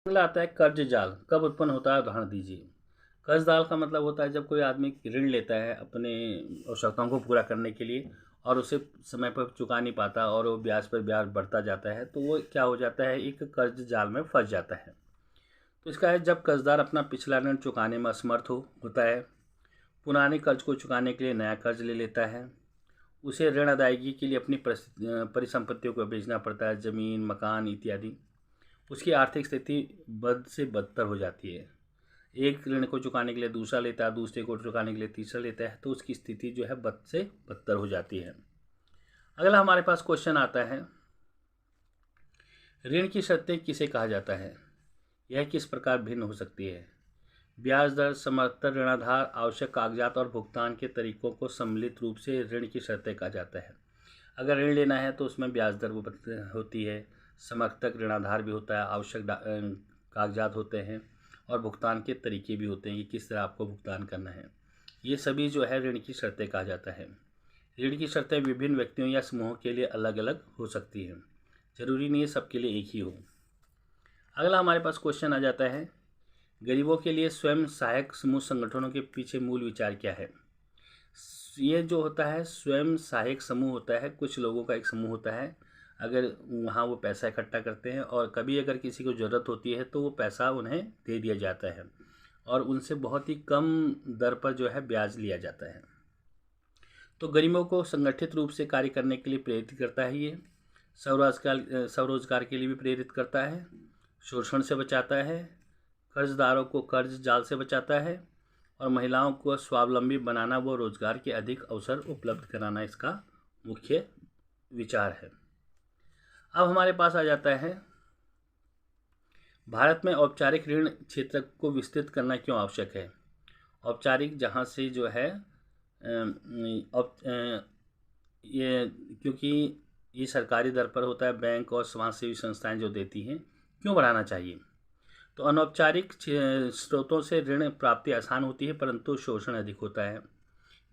अगला आता है कर्ज जाल। कब उत्पन्न होता है, उदाहरण दीजिए। कर्ज जाल का मतलब होता है जब कोई आदमी ऋण लेता है अपने आवश्यकताओं को पूरा करने के लिए और उसे समय पर चुका नहीं पाता और वो ब्याज पर ब्याज बढ़ता जाता है, तो वो क्या हो जाता है, एक कर्ज जाल में फंस जाता है। तो इसका है जब कर्जदार अपना पिछला ऋण चुकाने में असमर्थ होता है, पुराने कर्ज को चुकाने के लिए नया कर्ज ले लेता है, उसे ऋण अदायगी के लिए अपनी परिसंपत्तियों को बेचना पड़ता है, जमीन, मकान इत्यादि। उसकी आर्थिक स्थिति बद से बदतर हो जाती है। एक ऋण को चुकाने के लिए दूसरा लेता है, दूसरे को चुकाने के लिए तीसरा लेता है, तो उसकी स्थिति जो है बद से बदतर हो जाती है। अगला हमारे पास क्वेश्चन आता है, ऋण की शर्तें किसे कहा जाता है, यह किस प्रकार भिन्न हो सकती है। ब्याज दर, समर्थन, ऋणाधार, आवश्यक कागजात और भुगतान के तरीकों को सम्मिलित रूप से ऋण की शर्तें कहा जाता है। अगर ऋण लेना है तो उसमें ब्याज दर वो होती है, समर्थक ऋणाधार भी होता है, आवश्यक कागजात होते हैं और भुगतान के तरीके भी होते हैं कि किस तरह आपको भुगतान करना है। ये सभी जो है ऋण की शर्तें कहा जाता है। ऋण की शर्तें विभिन्न व्यक्तियों या समूहों के लिए अलग अलग हो सकती हैं, जरूरी नहीं है सबके लिए एक ही हो। अगला हमारे पास क्वेश्चन आ जाता है, गरीबों के लिए स्वयं सहायक समूह संगठनों के पीछे मूल विचार क्या है। ये जो होता है स्वयं सहायक समूह होता है, कुछ लोगों का एक समूह होता है, अगर वहाँ वो पैसा इकट्ठा करते हैं और कभी अगर किसी को ज़रूरत होती है तो वो पैसा उन्हें दे दिया जाता है और उनसे बहुत ही कम दर पर जो है ब्याज लिया जाता है। तो गरीबों को संगठित रूप से कार्य करने के लिए प्रेरित करता है, ये स्वरोजगार के लिए भी प्रेरित करता है, शोषण से बचाता है, कर्जदारों को कर्ज जाल से बचाता है और महिलाओं को स्वावलंबी बनाना व रोजगार के अधिक अवसर उपलब्ध कराना इसका मुख्य विचार है। अब हमारे पास आ जाता है, भारत में औपचारिक ऋण क्षेत्र को विस्तृत करना क्यों आवश्यक है। औपचारिक जहाँ से जो है ये क्योंकि ये सरकारी दर पर होता है, बैंक और समाजसेवी संस्थाएं जो देती हैं, क्यों बढ़ाना चाहिए। तो अनौपचारिक स्रोतों से ऋण प्राप्ति आसान होती है परंतु शोषण अधिक होता है।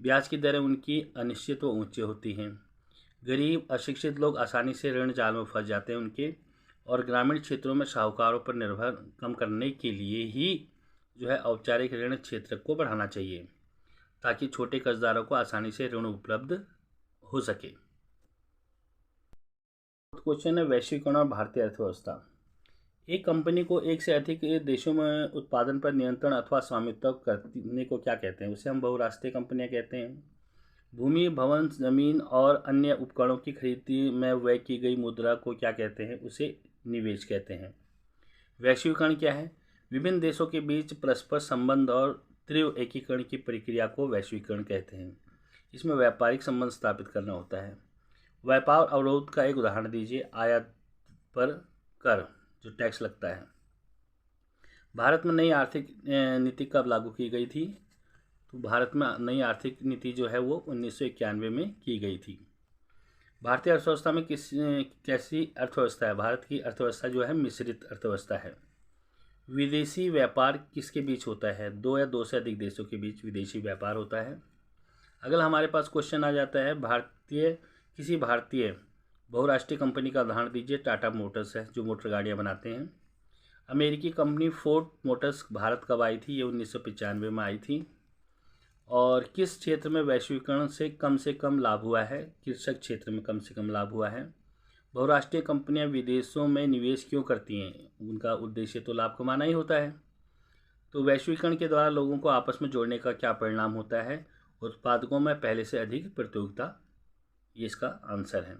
ब्याज की दरें उनकी अनिश्चित व ऊंची होती हैं। गरीब अशिक्षित लोग आसानी से ऋण जाल में फंस जाते हैं उनके, और ग्रामीण क्षेत्रों में साहूकारों पर निर्भर कम करने के लिए ही जो है औपचारिक ऋण क्षेत्र को बढ़ाना चाहिए ताकि छोटे कर्जदारों को आसानी से ऋण उपलब्ध हो सके। क्वेश्चन है, वैश्वीकरण और भारतीय अर्थव्यवस्था। एक कंपनी को एक से अधिक देशों में उत्पादन पर नियंत्रण अथवा स्वामित्व करने को क्या कहते हैं, उसे हम बहुराष्ट्रीय कंपनियां कहते हैं। भूमि, भवन, जमीन और अन्य उपकरणों की खरीदी में व्यय की गई मुद्रा को क्या कहते हैं, उसे निवेश कहते हैं। वैश्वीकरण क्या है, विभिन्न देशों के बीच परस्पर संबंध और तीव्र एकीकरण की प्रक्रिया को वैश्वीकरण कहते हैं। इसमें व्यापारिक संबंध स्थापित करना होता है। व्यापार अवरोध का एक उदाहरण दीजिए, आयात पर कर जो टैक्स लगता है। भारत में नई आर्थिक नीति कब लागू की गई थी, तो भारत में नई आर्थिक नीति जो है वो 1991 में की गई थी। भारतीय अर्थव्यवस्था में कैसी अर्थव्यवस्था है, भारत की अर्थव्यवस्था जो है मिश्रित अर्थव्यवस्था है। विदेशी व्यापार किसके बीच होता है, दो या दो से अधिक देशों के बीच विदेशी व्यापार होता है। अगला हमारे पास क्वेश्चन आ जाता है, किसी भारतीय बहुराष्ट्रीय कंपनी का उदाहरण दीजिए। टाटा मोटर्स है जो मोटर गाड़ियाँ बनाते हैं। अमेरिकी कंपनी फोर्ड मोटर्स भारत कब आई थी, ये 1995 में आई थी। और किस क्षेत्र में वैश्वीकरण से कम लाभ हुआ है, कृषक क्षेत्र में कम से कम लाभ हुआ है। बहुराष्ट्रीय कंपनियां विदेशों में निवेश क्यों करती हैं, उनका उद्देश्य तो लाभ कमाना ही होता है। तो वैश्वीकरण के द्वारा लोगों को आपस में जोड़ने का क्या परिणाम होता है, उत्पादकों में पहले से अधिक प्रतियोगिता, ये इसका आंसर है।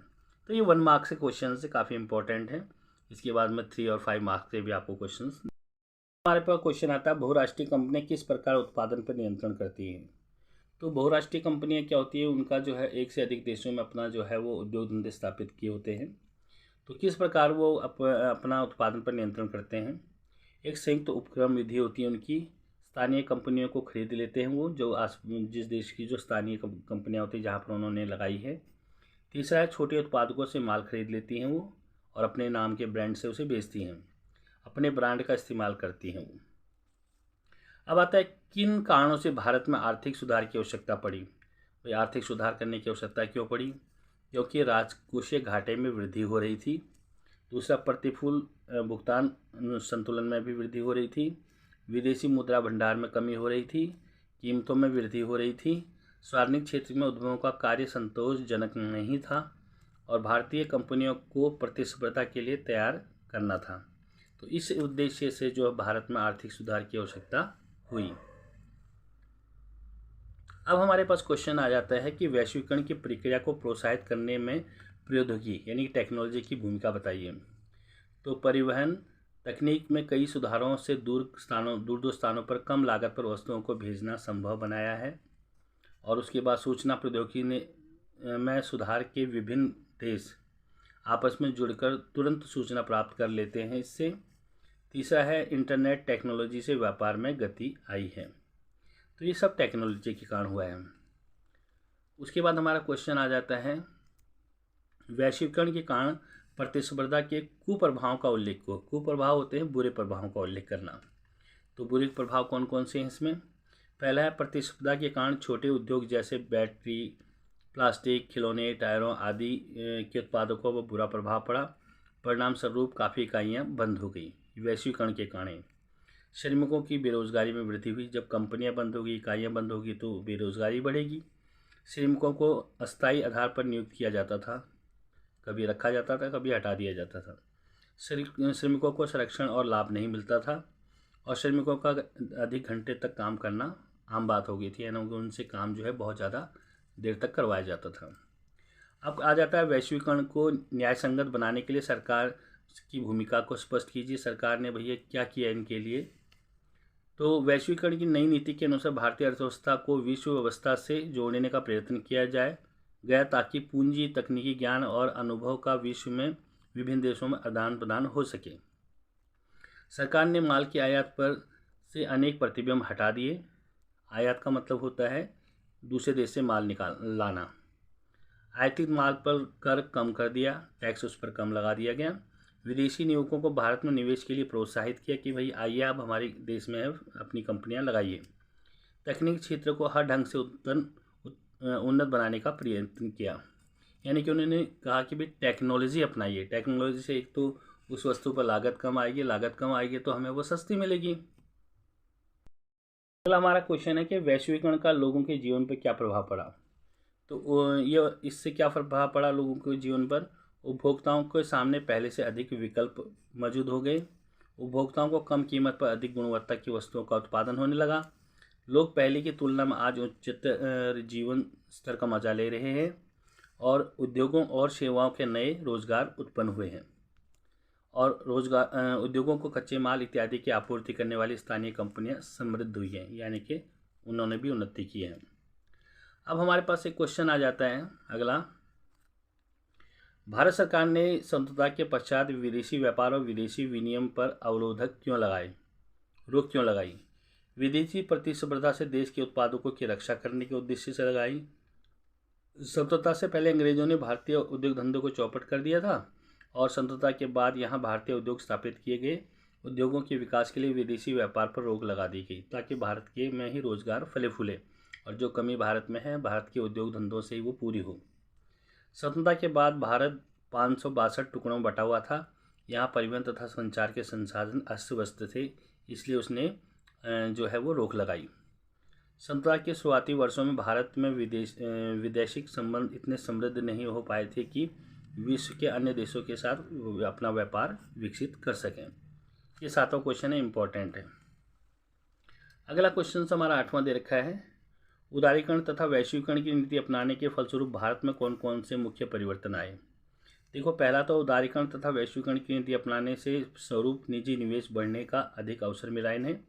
तो ये 1 मार्क्स के क्वेश्चन से काफ़ी इंपॉर्टेंट है। इसके बाद में 3 और 5 मार्क्स से भी आपको क्वेश्चन। हमारे पास क्वेश्चन आता है, बहुराष्ट्रीय कंपनियां किस प्रकार उत्पादन पर नियंत्रण करती हैं। तो बहुराष्ट्रीय कंपनियां क्या होती है, उनका जो है एक से अधिक देशों में अपना जो है वो उद्योग धंधे स्थापित किए होते हैं। तो किस प्रकार वो अपना उत्पादन पर नियंत्रण करते हैं। एक संयुक्त उपक्रम विधि होती है उनकी, स्थानीय कंपनियों को खरीद लेते हैं वो, जो जिस देश की जो स्थानीय कंपनियां होती हैं जहाँ पर उन्होंने लगाई है। तीसरा है, छोटे उत्पादकों से माल खरीद लेती हैं वो और अपने नाम के ब्रांड से उसे बेचती हैं, अपने ब्रांड का इस्तेमाल करती हैं वो। अब आता है, किन कारणों से भारत में आर्थिक सुधार की आवश्यकता पड़ी। भाई आर्थिक सुधार करने की आवश्यकता क्यों पड़ी, क्योंकि राजकोषीय घाटे में वृद्धि हो रही थी, दूसरा, प्रतिफूल भुगतान संतुलन में भी वृद्धि हो रही थी। विदेशी मुद्रा भंडार में कमी हो रही थी। कीमतों में वृद्धि हो रही थी। सार्वजनिक क्षेत्र में उद्यमों का कार्य संतोषजनक नहीं था और भारतीय कंपनियों को प्रतिस्पर्धा के लिए तैयार करना था। तो इस उद्देश्य से जो भारत में आर्थिक सुधार की आवश्यकता हुई। अब हमारे पास क्वेश्चन आ जाता है कि वैश्वीकरण की प्रक्रिया को प्रोत्साहित करने में प्रौद्योगिकी यानी टेक्नोलॉजी की भूमिका बताइए। तो परिवहन तकनीक में कई सुधारों से दूर दूर स्थानों पर कम लागत पर वस्तुओं को भेजना संभव बनाया है। और उसके बाद सूचना प्रौद्योगिकी में सुधार के विभिन्न देश आपस में जुड़कर तुरंत सूचना प्राप्त कर लेते हैं इससे। तीसरा है, इंटरनेट टेक्नोलॉजी से व्यापार में गति आई है। तो ये सब टेक्नोलॉजी के कारण हुआ है। उसके बाद हमारा क्वेश्चन आ जाता है, वैश्वीकरण के कारण प्रतिस्पर्धा के कुप्रभावों का उल्लेख को। कुप्रभाव होते हैं बुरे प्रभावों का उल्लेख करना। तो बुरे प्रभाव कौन कौन से हैं इसमें? पहला है, प्रतिस्पर्धा के कारण छोटे उद्योग जैसे बैटरी, प्लास्टिक, खिलौने, टायरों आदि के उत्पादकों पर बुरा प्रभाव पड़ा। परिणाम स्वरूप काफ़ी इकाइयाँ बंद हो गई। वैश्वीकरण के कारण श्रमिकों की बेरोजगारी में वृद्धि हुई। जब कंपनियां बंद होगी, इकाइयाँ बंद होगी तो बेरोजगारी बढ़ेगी। श्रमिकों को अस्थायी आधार पर नियुक्त किया जाता था, कभी रखा जाता था, कभी हटा दिया जाता था। श्रमिकों को संरक्षण और लाभ नहीं मिलता था और श्रमिकों का अधिक घंटे तक काम करना आम बात हो गई थी, यानी उनसे काम जो है बहुत ज़्यादा देर तक करवाया जाता था। अब आ जाता है, वैश्वीकरण को न्याय संगत बनाने के लिए सरकार की भूमिका को स्पष्ट कीजिए। सरकार ने भैया क्या किया इनके लिए? तो वैश्वीकरण की नई नीति के अनुसार भारतीय अर्थव्यवस्था को विश्व व्यवस्था से जोड़ने का प्रयत्न किया गया ताकि पूंजी, तकनीकी ज्ञान और अनुभव का विश्व में विभिन्न देशों में आदान प्रदान हो सके। सरकार ने माल की आयात पर से अनेक प्रतिबंध हटा दिए। आयात का मतलब होता है दूसरे देश से माल लाना। आयातित माल पर कर कम कर दिया, टैक्स उस पर कम लगा दिया गया। विदेशी निवेशकों को भारत में निवेश के लिए प्रोत्साहित किया कि भाई आइए आप हमारे देश में अपनी कंपनियां लगाइए। तकनीक क्षेत्र को हर ढंग से उन्नत बनाने का प्रयत्न किया, यानी कि उन्होंने कहा कि भाई टेक्नोलॉजी अपनाइए। टेक्नोलॉजी से एक तो उस वस्तु पर लागत कम आएगी, लागत कम आएगी तो हमें वो सस्ती मिलेगी। अगला हमारा क्वेश्चन है कि वैश्वीकरण का लोगों के जीवन पर क्या प्रभाव पड़ा। तो ये इससे क्या प्रभाव पड़ा लोगों के जीवन पर? उपभोक्ताओं के सामने पहले से अधिक विकल्प मौजूद हो गए। उपभोक्ताओं को कम कीमत पर अधिक गुणवत्ता की वस्तुओं का उत्पादन होने लगा। लोग पहले की तुलना में आज उच्च जीवन स्तर का मजा ले रहे हैं और उद्योगों और सेवाओं के नए रोजगार उत्पन्न हुए हैं और उद्योगों को कच्चे माल इत्यादि की आपूर्ति करने वाली स्थानीय कंपनियां समृद्ध हुई हैं, यानी कि उन्होंने भी उन्नति की है। अब हमारे पास एक क्वेश्चन आ जाता है अगला, भारत सरकार ने स्वतंत्रता के पश्चात विदेशी व्यापार और विदेशी विनिमय पर अवरोधक क्यों लगाए, रोक क्यों लगाई? विदेशी प्रतिस्पर्धा से देश के उत्पादकों की रक्षा करने के उद्देश्य से लगाई। स्वतंत्रता से पहले अंग्रेजों ने भारतीय उद्योग धंधों को चौपट कर दिया था और स्वतंत्रता के बाद यहाँ भारतीय उद्योग स्थापित किए गए। उद्योगों के विकास के लिए विदेशी व्यापार पर रोक लगा दी गई ताकि भारत के में ही रोजगार फले फूले और जो कमी भारत में है भारत के उद्योग धंधों से ही वो पूरी हो। स्वतंत्रता के बाद भारत 562 टुकड़ों में बटा हुआ था। यहाँ परिवहन तथा संचार के संसाधन अस्त व्यस्त थे, इसलिए उसने जो है वो रोक लगाई। स्वतंत्रता के शुरुआती वर्षों में भारत में विदेशिक संबंध इतने समृद्ध नहीं हो पाए थे कि विश्व के अन्य देशों के साथ अपना व्यापार विकसित कर सकें। ये सातों क्वेश्चन है, इम्पोर्टेंट है। अगला क्वेश्चन हमारा 8वां दे रखा है, उदारीकरण तथा वैश्वीकरण की नीति अपनाने के फलस्वरूप भारत में कौन कौन से मुख्य परिवर्तन आए। देखो, पहला तो उदारीकरण तथा वैश्वीकरण की नीति अपनाने से स्वरूप निजी निवेश बढ़ने का अधिक अवसर मिला इन्हें।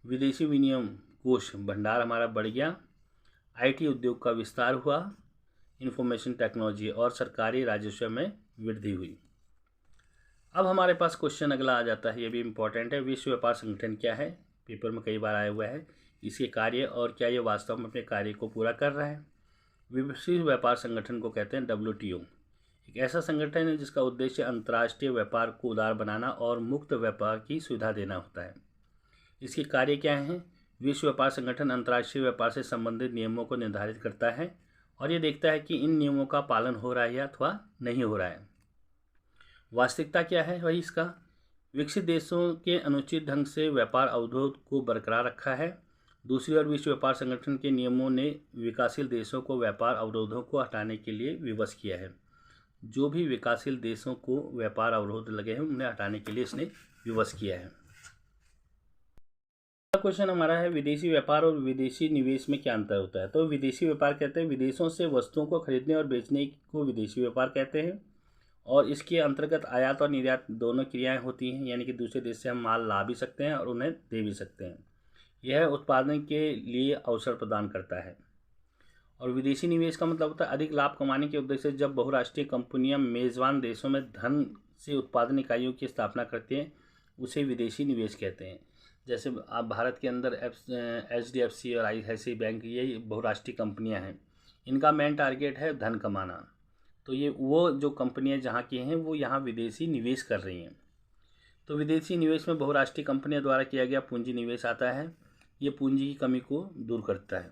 विदेशी विनिमय कोष भंडार हमारा बढ़ गया। आईटी उद्योग का विस्तार हुआ। इंफॉर्मेशन टेक्नोलॉजी और सरकारी राजस्व में वृद्धि हुई। अब हमारे पास क्वेश्चन अगला आ जाता है, ये भी इम्पोर्टेंट है, विश्व व्यापार संगठन क्या है? पेपर में कई बार आया हुआ है। इसके कार्य और क्या ये वास्तव में अपने कार्य को पूरा कर रहा है? विश्व व्यापार संगठन को कहते हैं WTO। एक ऐसा संगठन है जिसका उद्देश्य अंतर्राष्ट्रीय व्यापार को उदार बनाना और मुक्त व्यापार की सुविधा देना होता है। इसके कार्य क्या हैं? विश्व व्यापार संगठन अंतर्राष्ट्रीय व्यापार से संबंधित नियमों को निर्धारित करता है और ये देखता है कि इन नियमों का पालन हो रहा है या अथवा नहीं हो रहा है। वास्तविकता क्या है वही इसका, विकसित देशों के अनुचित ढंग से व्यापार अवरोध को बरकरार रखा है। दूसरी ओर विश्व व्यापार संगठन के नियमों ने विकासशील देशों को व्यापार अवरोधों को हटाने के लिए विवश किया है। जो भी विकासशील देशों को व्यापार अवरोध लगे हैं उन्हें हटाने के लिए इसने विवश किया है। क्वेश्चन हमारा है विदेशी व्यापार और विदेशी निवेश में क्या अंतर होता है। तो विदेशी व्यापार कहते हैं विदेशों से वस्तुओं को खरीदने और बेचने को विदेशी व्यापार कहते हैं, और इसके अंतर्गत आयात और निर्यात दोनों क्रियाएं होती हैं, यानी कि दूसरे देश से हम माल ला भी सकते हैं और उन्हें दे भी सकते हैं। यह उत्पादन के लिए अवसर प्रदान करता है। और विदेशी निवेश का मतलब होता है अधिक लाभ कमाने के उद्देश्य से जब बहुराष्ट्रीय कंपनियां मेज़बान देशों में धन से उत्पादन इकाइयों की स्थापना करती हैं उसे विदेशी निवेश कहते हैं। जैसे आप भारत के अंदर HDFC और ICICI बैंक ये बहुराष्ट्रीय कंपनियां हैं, इनका मेन टारगेट है धन कमाना। तो ये वो जो कंपनियां जहाँ की हैं वो यहाँ विदेशी निवेश कर रही हैं। तो विदेशी निवेश में बहुराष्ट्रीय कंपनियों द्वारा किया गया पूंजी निवेश आता है। ये पूंजी की कमी को दूर करता है।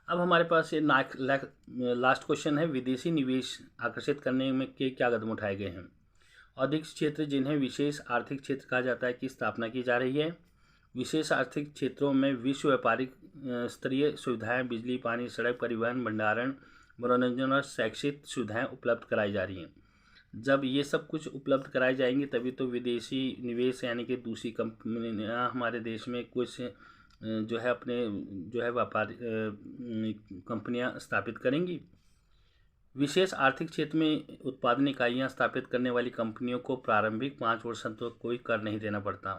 अब हमारे पास ये लास्ट क्वेश्चन है विदेशी निवेश आकर्षित करने में के क्या कदम उठाए गए हैं। अधिक क्षेत्र जिन्हें विशेष आर्थिक क्षेत्र कहा जाता है की स्थापना की जा रही है। विशेष आर्थिक क्षेत्रों में विश्व व्यापारिक स्तरीय सुविधाएं बिजली, पानी, सड़क, परिवहन, भंडारण, मनोरंजन और शैक्षिक सुविधाएं उपलब्ध कराई जा रही हैं। जब ये सब कुछ उपलब्ध कराई जाएंगी तभी तो विदेशी निवेश यानी कि दूसरी कंपनियां हमारे देश में कुछ जो है अपने जो है व्यापार कंपनियां स्थापित करेंगी। विशेष आर्थिक क्षेत्र में उत्पादन इकाइयाँ स्थापित करने वाली कंपनियों को प्रारंभिक 5 वर्षों तक कोई कर नहीं देना पड़ता।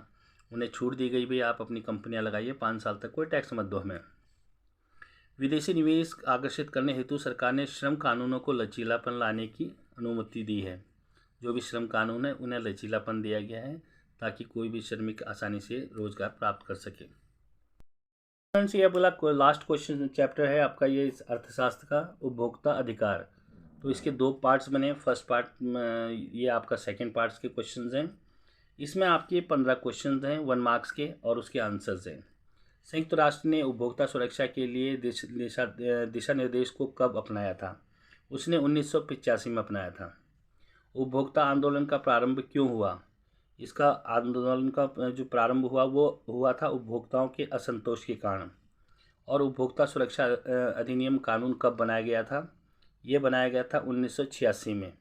उन्हें छूट दी गई, भाई आप अपनी कंपनियां लगाइए, 5 साल तक कोई टैक्स मत दो हमें। विदेशी निवेश आकर्षित करने हेतु सरकार ने श्रम कानूनों को लचीलापन लाने की अनुमति दी है। जो भी श्रम कानून है उन्हें लचीलापन दिया गया है ताकि कोई भी श्रमिक आसानी से रोजगार प्राप्त कर सके। फ्रेंड्स ये बोला लास्ट क्वेश्चन चैप्टर है आपका ये अर्थशास्त्र का उपभोक्ता अधिकार। तो इसके 2 पार्ट्स बने। फर्स्ट पार्ट ये आपका सेकंड पार्ट्स के क्वेश्चंस हैं। इसमें आपके 15 क्वेश्चंस हैं 1 मार्क्स के और उसके आंसर्स हैं। संयुक्त राष्ट्र ने उपभोक्ता सुरक्षा के लिए दिशा निर्देश को कब अपनाया था। उसने 1985 में अपनाया था। उपभोक्ता आंदोलन का प्रारंभ क्यों हुआ। इसका आंदोलन का जो प्रारंभ हुआ वो हुआ था उपभोक्ताओं के असंतोष के कारण। और उपभोक्ता सुरक्षा अधिनियम कानून कब बनाया गया था। ये बनाया गया था 1986 में।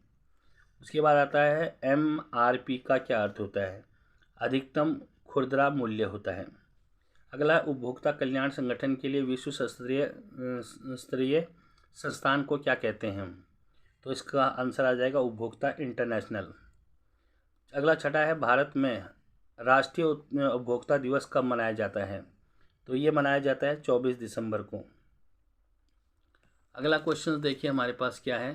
उसके बाद आता है MRP का क्या अर्थ होता है। अधिकतम खुदरा मूल्य होता है। अगला उपभोक्ता कल्याण संगठन के लिए विश्व स्तरीय संस्थान को क्या कहते हैं हम। तो इसका आंसर आ जाएगा उपभोक्ता इंटरनेशनल। अगला छठा है भारत में राष्ट्रीय उपभोक्ता दिवस कब मनाया जाता है। तो ये मनाया जाता है 24 दिसंबर को। अगला क्वेश्चन देखिए हमारे पास क्या है।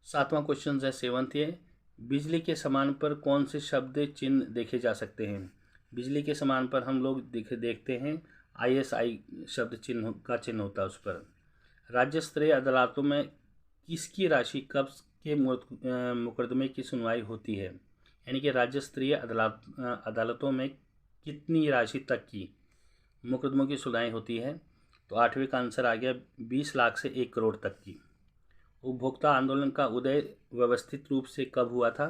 7वां क्वेश्चन है 7th ये बिजली के समान पर कौन से शब्द चिन्ह देखे जा सकते हैं। बिजली के समान पर हम लोग देखते हैं ISI शब्द चिन्ह का चिन्ह होता है उस पर। राज्य स्तरीय अदालतों में किसकी राशि कब के मुकदमे की सुनवाई होती है। यानी कि राज्य स्तरीय अदालतों में कितनी राशि तक की मुकदमों की सुनवाई होती है। तो 8वें का आंसर आ गया 20 लाख से 1 करोड़ तक की। उपभोक्ता आंदोलन का उदय व्यवस्थित रूप से कब हुआ था।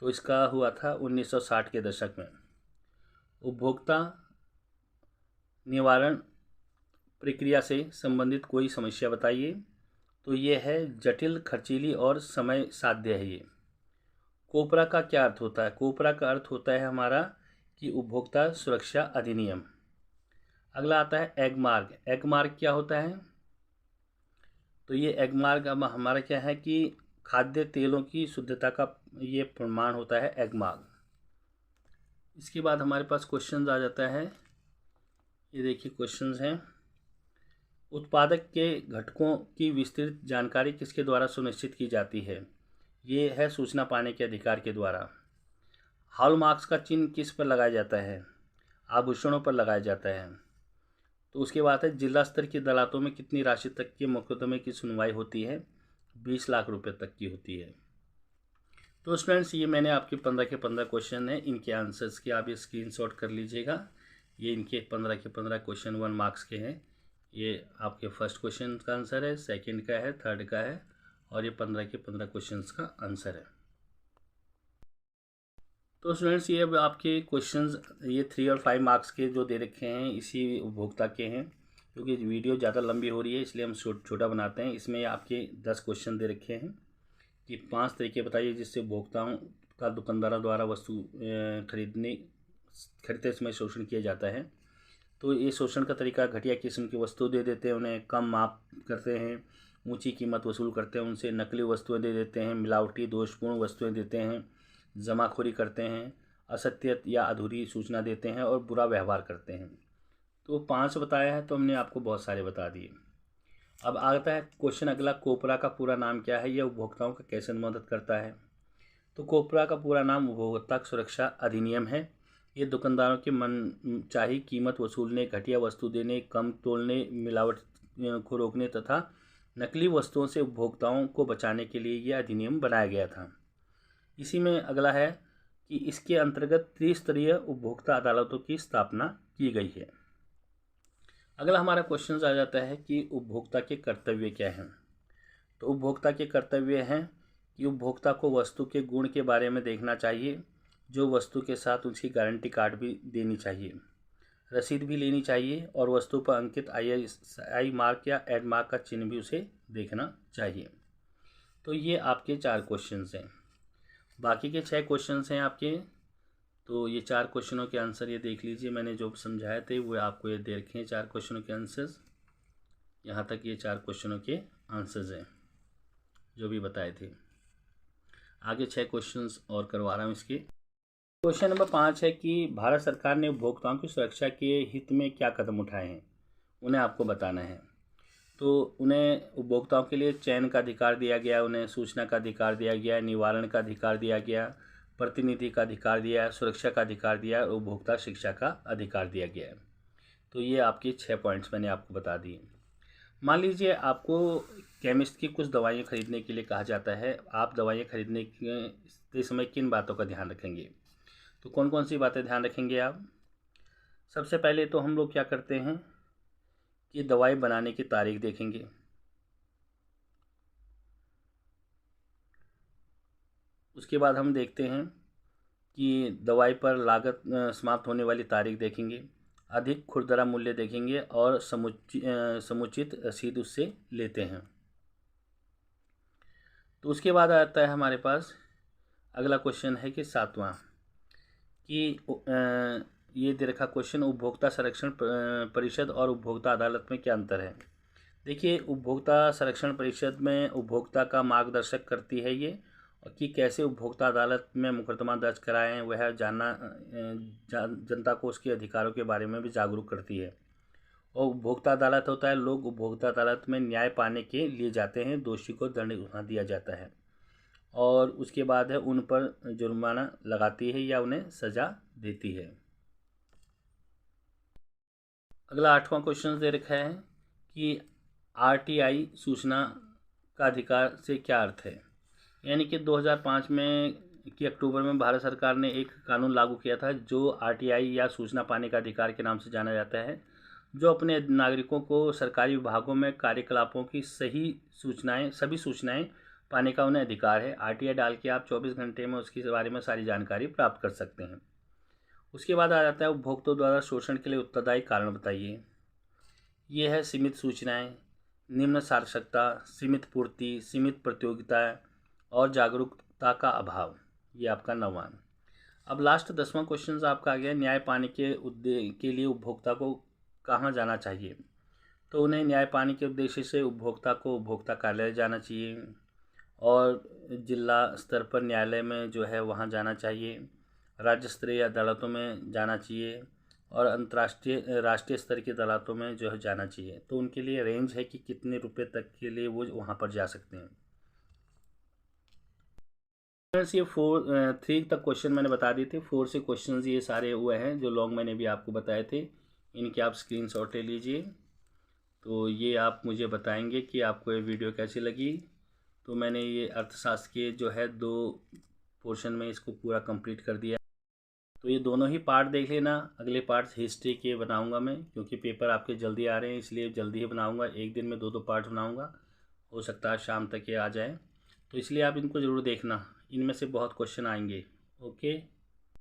तो इसका हुआ था 1960 के दशक में। उपभोक्ता निवारण प्रक्रिया से संबंधित कोई समस्या बताइए। तो ये है जटिल, खर्चीली और समय साध्य है ये। कोपरा का क्या अर्थ होता है। कोपरा का अर्थ होता है हमारा कि उपभोक्ता सुरक्षा अधिनियम। अगला आता है एगमार्क। एगमार्क क्या होता है। तो ये एगमार्क अब हमारा क्या है कि खाद्य तेलों की शुद्धता का ये प्रमाण होता है एगमार्क। इसके बाद हमारे पास क्वेश्चंस आ जाता है। ये देखिए क्वेश्चंस हैं। उत्पादक के घटकों की विस्तृत जानकारी किसके द्वारा सुनिश्चित की जाती है। ये है सूचना पाने के अधिकार के द्वारा। हॉलमार्क्स का चिन्ह किस पर लगाया जाता है। आभूषणों पर लगाया जाता है। तो उसके बाद है जिला स्तर की अदालतों में कितनी राशि तक के मुकदमे की सुनवाई होती है। 20 लाख रुपए तक की होती है। तो स्टूडेंट्स ये मैंने आपके 15 के 15 क्वेश्चन है, इनके आंसर्स के आप ये स्क्रीनशॉट कर लीजिएगा। ये इनके 15 के 15 क्वेश्चन 1 मार्क्स के हैं। ये आपके फर्स्ट क्वेश्चन का आंसर है, सेकंड का है, थर्ड का है और ये 15 के 15 क्वेश्चंस का आंसर है। तो स्टूडेंट्स, ये अब आपके क्वेश्चंस ये 3 और 5 मार्क्स के जो दे रखे हैं इसी उपभोक्ता के हैं। क्योंकि वीडियो ज़्यादा लंबी हो रही है इसलिए हम छोटा बनाते हैं। इसमें आपके 10 क्वेश्चन दे रखे हैं कि 5 तरीके बताइए जिससे उपभोक्ताओं का दुकानदारों द्वारा वस्तु खरीदते समय शोषण किया जाता है। तो ये शोषण का तरीका, घटिया किस्म की वस्तु दे देते हैं, उन्हें कम माप करते हैं, ऊंची कीमत वसूल करते हैं उनसे, नकली वस्तुएं दे देते हैं, मिलावटी दोषपूर्ण वस्तुएं देते हैं, जमाखोरी करते हैं, असत्य या अधूरी सूचना देते हैं और बुरा व्यवहार करते हैं। तो 5 बताया है, तो हमने आपको बहुत सारे बता दिए। अब आता है क्वेश्चन अगला, कोपरा का पूरा नाम क्या है, यह उपभोक्ताओं का कैसे मदद करता है। तो कोपरा का पूरा नाम उपभोक्ता सुरक्षा अधिनियम है। ये दुकानदारों के मन चाही कीमत वसूलने, घटिया वस्तु देने, कम तोलने, मिलावट को रोकने तथा नकली वस्तुओं से उपभोक्ताओं को बचाने के लिए यह अधिनियम बनाया गया था। इसी में अगला है कि इसके अंतर्गत त्रिस्तरीय उपभोक्ता अदालतों की स्थापना की गई है। अगला हमारा क्वेश्चन आ जाता है कि उपभोक्ता के कर्तव्य क्या हैं। तो उपभोक्ता के कर्तव्य हैं कि उपभोक्ता को वस्तु के गुण के बारे में देखना चाहिए, जो वस्तु के साथ उसकी गारंटी कार्ड भी देनी चाहिए, रसीद भी लेनी चाहिए और वस्तु पर अंकित आई मार्क या एड मार्क का चिन्ह भी उसे देखना चाहिए। तो ये आपके 4 क्वेश्चंस हैं। बाकी के 6 क्वेश्चंस हैं आपके। तो ये 4 क्वेश्चनों के आंसर ये देख लीजिए, मैंने जो समझाए थे वो आपको ये दे रखे हैं 4 क्वेश्चनों के आंसर्स। यहाँ तक ये 4 क्वेश्चनों के आंसर्स हैं जो भी बताए थे। आगे 6 क्वेश्चंस और करवा रहा हूँ इसके। क्वेश्चन नंबर 5 है कि भारत सरकार ने उपभोक्ताओं की सुरक्षा के हित में क्या कदम उठाए हैं, उन्हें आपको बताना है। तो उन्हें उपभोक्ताओं के लिए चयन का अधिकार दिया गया, उन्हें सूचना का अधिकार दिया गया, निवारण का अधिकार दिया गया, प्रतिनिधि का अधिकार दिया, सुरक्षा का अधिकार दिया और उपभोक्ता शिक्षा का अधिकार दिया गया है। तो ये आपके 6 पॉइंट्स मैंने आपको बता दिए। मान लीजिए आपको केमिस्ट की कुछ दवाइयाँ खरीदने के लिए कहा जाता है, आप दवाइयाँ खरीदने के समय किन बातों का ध्यान रखेंगे। तो कौन कौन सी बातें ध्यान रखेंगे आप। सबसे पहले तो हम लोग क्या करते हैं कि दवाई बनाने की तारीख देखेंगे। उसके बाद हम देखते हैं कि दवाई पर लागत समाप्त होने वाली तारीख देखेंगे, अधिक खुरदरा मूल्य देखेंगे और समुचित रसीद उससे लेते हैं। तो उसके बाद आता है हमारे पास अगला क्वेश्चन है कि 7वां कि ये दे रखा क्वेश्चन, उपभोक्ता संरक्षण परिषद और उपभोक्ता अदालत में क्या अंतर है। देखिए, उपभोक्ता संरक्षण परिषद में उपभोक्ता का मार्गदर्शक करती है ये, और कि कैसे उपभोक्ता अदालत में मुकदमा दर्ज कराएं, वह जानना जनता को उसके अधिकारों के बारे में भी जागरूक करती है। और उपभोक्ता अदालत होता है, लोग उपभोक्ता अदालत में न्याय पाने के लिए जाते हैं, दोषी को दंड दिया जाता है और उसके बाद है उन पर जुर्माना लगाती है या उन्हें सज़ा देती है। अगला 8वां क्वेश्चन दे रखा है कि आरटीआई सूचना का अधिकार से क्या अर्थ है। यानी कि 2005 में कि अक्टूबर में भारत सरकार ने एक कानून लागू किया था जो आरटीआई या सूचना पाने का अधिकार के नाम से जाना जाता है, जो अपने नागरिकों को सरकारी विभागों में कार्यकलापों की सभी सूचनाएं पाने का उन्हें अधिकार है। आरटीआई डाल के आप 24 घंटे में उसके बारे में सारी जानकारी प्राप्त कर सकते हैं। उसके बाद आ जाता है उपभोक्ताओं द्वारा शोषण के लिए उत्तरदायी कारण बताइए। ये है सीमित सूचनाएं, निम्न साक्षरता, सीमित पूर्ति, सीमित प्रतियोगिता और जागरूकता का अभाव। ये आपका 9वां। अब लास्ट 10वां क्वेश्चन आपका आ गया, न्याय पाने के लिए उपभोक्ता को कहाँ जाना चाहिए। तो उन्हें न्याय पाने के उद्देश्य से उपभोक्ता को उपभोक्ता कार्यालय जाना चाहिए और जिला स्तर पर न्यायालय में जो है वहाँ जाना चाहिए, राज्य स्तरीय अदालतों में जाना चाहिए और राष्ट्रीय स्तर की अदालतों में जो है जाना चाहिए। तो उनके लिए रेंज है कि कितने रुपए तक के लिए वो वहाँ पर जा सकते हैं। ये 3 तक क्वेश्चन मैंने बता दिए थे। 4 से क्वेश्चंस ये सारे हुए हैं जो लॉन्ग मैंने भी आपको बताए थे, इनके आप स्क्रीनशॉट ले लीजिए। तो ये आप मुझे बताएंगे कि आपको ये वीडियो कैसी लगी। तो मैंने ये अर्थशास्त्र के जो है 2 पोर्शन में इसको पूरा कंप्लीट कर दिया। तो ये दोनों ही पार्ट देख लेना। अगले पार्ट हिस्ट्री के बनाऊंगा मैं, क्योंकि पेपर आपके जल्दी आ रहे हैं इसलिए जल्दी ही बनाऊंगा। एक दिन में 2-2 पार्ट बनाऊंगा हो सकता है शाम तक ये आ जाए, तो इसलिए आप इनको ज़रूर देखना, इनमें से बहुत क्वेश्चन आएंगे। ओके।